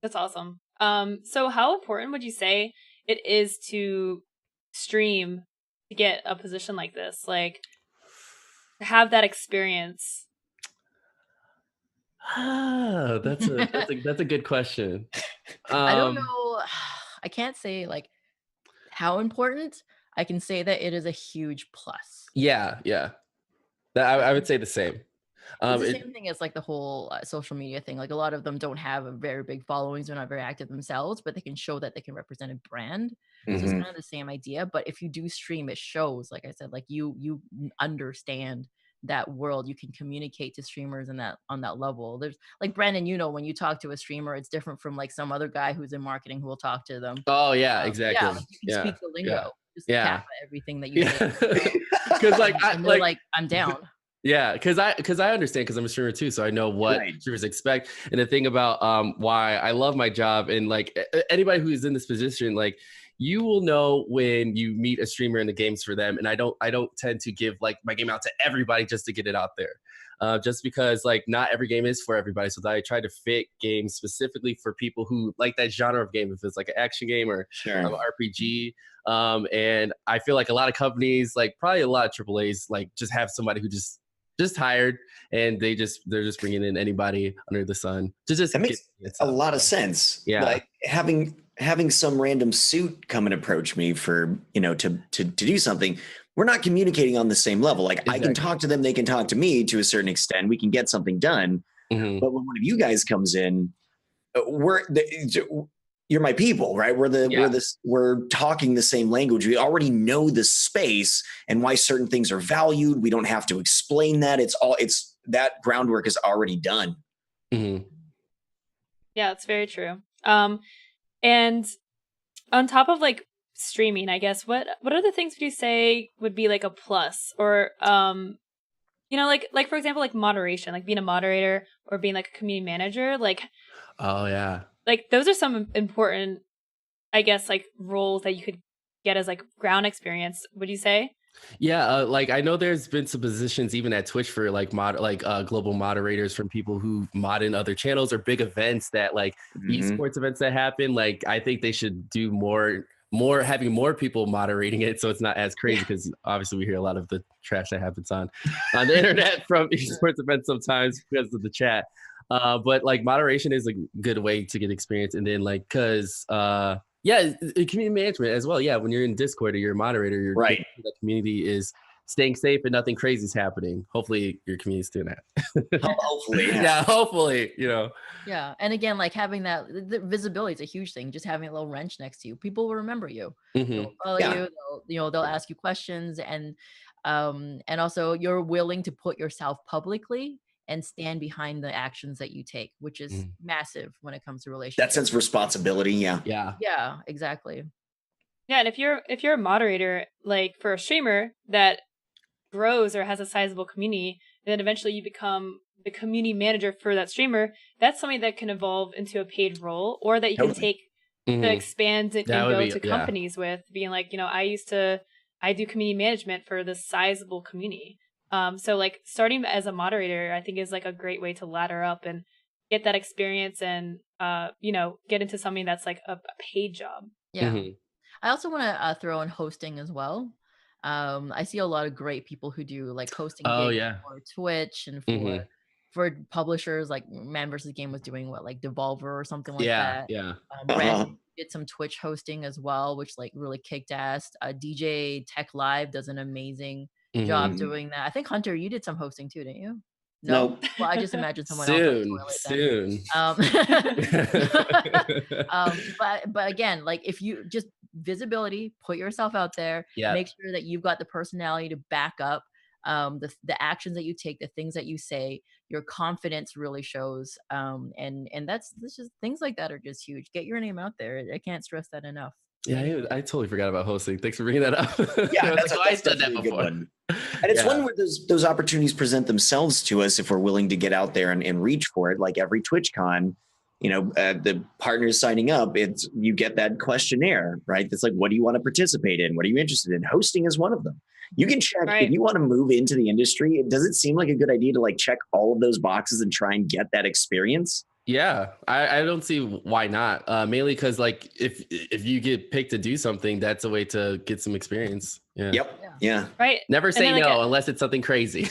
That's awesome. So how important would you say it is to stream to get a position like this? Like to have that experience. That's a good question. I don't Um, know. I can't say like how important. I can say that it is a huge plus. yeah, yeah. I would say the same. It's the It, same thing as like the whole social media thing. Like a lot of them don't have a very big followings, they're not very active themselves, but they can show that they can represent a brand. So it's Hmm. kind of the same idea. But if you do stream, it shows, like I said, like you understand that world. You can communicate to streamers in that on that level. There's like Brandon, when you talk to a streamer, it's different from like some other guy who's in marketing who will talk to them. oh yeah, Yeah, exactly. like you can Yeah, speak the yeah, lingo, just tap yeah, at everything that you yeah. say, Because like I and they're like like, I'm down. yeah, because I understand because I'm a streamer too, so I know what Right. streamers expect. And the thing about why I love my job and like anybody who's in this position, like you will know when you meet a streamer and the game's for them. And I don't tend to give like my game out to everybody just to get it out there. Just because like not every game is for everybody. So I try to fit games specifically for people who like that genre of game, if it's like an action game or Sure. RPG. And I feel like a lot of companies, like probably a lot of AAAs, like just have somebody who just hired and they're just bringing in anybody under the sun to just That makes get a stuff. lot of sense. Yeah. Like having some random suit come and approach me for, to do something. We're not communicating on the same level. Like I can Exactly. talk to them, they can talk to me to a certain extent. We can get something done. Mhm. But when one of you guys comes in, you're my people, right? Yeah. We're talking the same language. We already know the space and why certain things are valued. We don't have to explain that. It's that groundwork is already done. Mhm. Yeah, it's very true. And on top of like streaming, I guess what other things would you say would be like a plus or like for example like moderation, like being a moderator or being like a community manager, Oh yeah. like those are some important, I guess, like roles that you could get as like ground experience, would you say? Yeah, like I know there's been some positions even at Twitch for like global moderators from people who mod in other channels or big events that like Mhm. esports events that happen. Like I think they should do more having more people moderating it so it's not as crazy because obviously we hear a lot of the trash that happens on the internet from esports events sometimes because of the chat. But like moderation is a good way to get experience and then like because yeah, community management as well. Yeah, when you're in Discord or you're a moderator, you're Right. the community is staying safe and nothing crazy is happening. Hopefully, your community's doing that. Hopefully. Yeah, hopefully, Yeah, and again, like having that the visibility is a huge thing. Just having a little wrench next to you, people will remember you. They Mhm. will follow Yeah. you. They'll ask you questions, and also you're willing to put yourself publicly and stand behind the actions that you take, which is Mhm. massive when it comes to That relationships. sense of responsibility. Yeah. Yeah. Yeah, exactly. Yeah, and if you're a moderator, like for a streamer that grows or has a sizable community, then eventually you become the community manager for that streamer. That's something that can evolve into a paid role, or that you can Totally. take to Mhm. expand That and would go be to yeah. companies with, being like, I do community management for this sizable community. So like starting as a moderator, I think is like a great way to ladder up and get that experience and get into something that's like a paid job. Yeah. Mhm. I also want to throw in hosting as well. I see a lot of great people who do like hosting Oh gigs yeah. for Twitch and Mhm. for publishers. Like Man vs. Game was doing what, like Devolver or something like Yeah, that. yeah. Brandon Uh-huh. did some Twitch hosting as well, which like really kicked ass. DJ Tech Live does an amazing job Mhm. Mhm. doing that. I think Hunter, you did some hosting too, didn't you? No? Nope. Well, I just imagined someone else on the Soon, toilet then. soon. Um, but again, like if you just visibility, put yourself out there, Yeah. make sure that you've got the personality to back up the actions that you take, the things that you say, your confidence really shows. And that's just things like that are just huge. Get your name out there. I can't stress that enough. Yeah, I totally forgot about hosting. Thanks for bringing that up. Yeah, I was like, oh, I've that's done that definitely a good before. one. And it's Yeah. one where those opportunities present themselves to us if we're willing to get out there and reach for it. Like every TwitchCon, the partners signing up, it's you get that questionnaire, right? That's like, what do you want to participate in? What are you interested in? Hosting is one of them. You can check if Right. you want to move into the industry. Does it seem like a good idea to like check all of those boxes and try and get that experience? Yeah, I don't see why not. Mainly because like if you get picked to do something, that's a way to get some experience. Yeah. Yep. Yeah. Yeah. Right. Never And say then, like, no unless it's something crazy.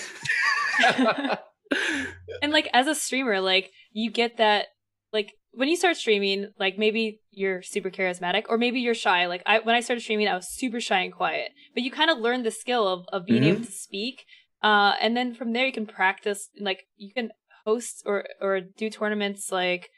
and like as a streamer, like you get that, like when you start streaming, like maybe you're super charismatic or maybe you're shy. Like when I started streaming, I was super shy and quiet, but you kind of learn the skill of being able to speak. And then from there you can practice, like you can host or do tournaments, like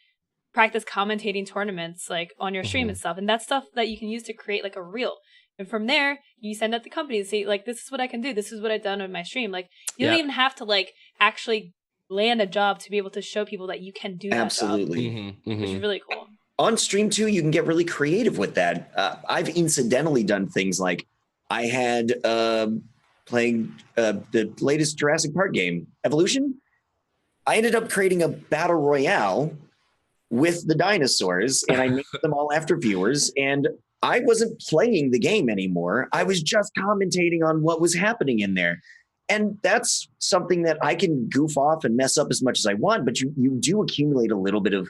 practice commentating tournaments like on your stream and stuff. And that's stuff that you can use to create like a reel. And from there, you send out the company and say, like, this is what I can do. This is what I've done on my stream. Like, you don't even have to like actually land a job to be able to show people that you can do that Absolutely. job, which is really cool. On stream too, you can get really creative with that. I've incidentally done things like I had playing the latest Jurassic Park game, Evolution. I ended up creating a battle royale with the dinosaurs, and I named them all after viewers. And I wasn't playing the game anymore. I was just commentating on what was happening in there. And that's something that I can goof off and mess up as much as I want, but you do accumulate a little bit of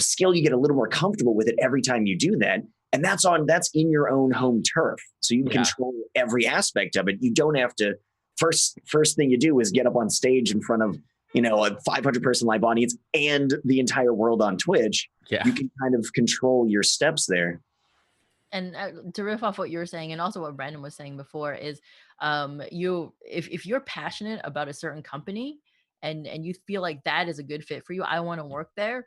skill. You get a little more comfortable with it every time you do that. And that's in your own home turf. So you control every aspect of it. You don't have to, first thing you do is get up on stage in front of, a 500 person live audience and the entire world on Twitch. Yeah. You can kind of control your steps there. And to riff off what you were saying, and also what Brandon was saying before, is if you're passionate about a certain company and you feel like that is a good fit for you, I want to work there,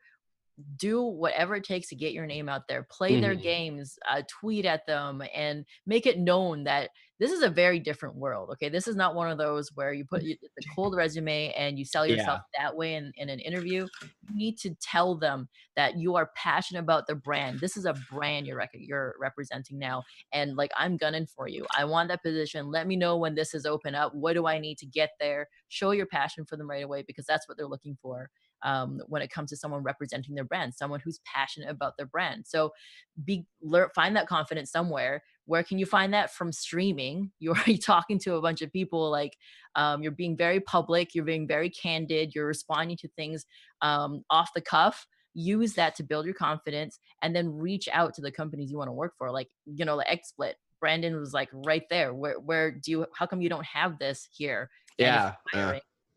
do whatever it takes to get your name out there, play their games, tweet at them, and make it known that this is a very different world. Okay, this is not one of those where you put the cold resume and you sell yourself that way in an interview. You need to tell them that you are passionate about their brand. This is a brand you're representing now, and like, I'm gunning for you. I want that position. Let me know when this is open up. What do I need to get there? Show your passion for them right away, because that's what they're looking for. When it comes to someone representing their brand, someone who's passionate about their brand. So find that confidence somewhere. Where can you find that? From streaming. You're already talking to a bunch of people, like you're being very public, you're being very candid, you're responding to things off the cuff. Use that to build your confidence, and then reach out to the companies you want to work for. Like, like XSplit. Brandon was like right there. How come you don't have this here? And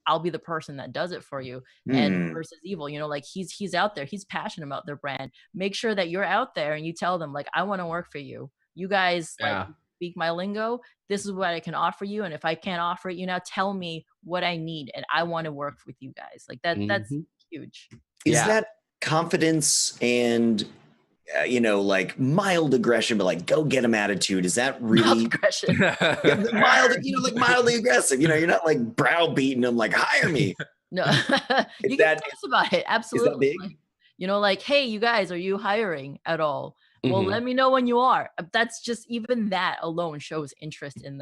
I'll be the person that does it for you. And versus Evil, like he's out there, he's passionate about their brand. Make sure that you're out there and you tell them, like, I want to work for you. You guys like speak my lingo. This is what I can offer you. And if I can't offer it, now tell me what I need, and I want to work with you guys. Like that's huge. Is that confidence and like mild aggression, but like go get him attitude? Is that really mild aggression? Like mildly aggressive. You're not like browbeating them, like hire me. No, you can talk about it. Absolutely. Is that big? Like, hey, you guys, are you hiring at all? Well, let me know when you are. That's just, even that alone shows interest in them.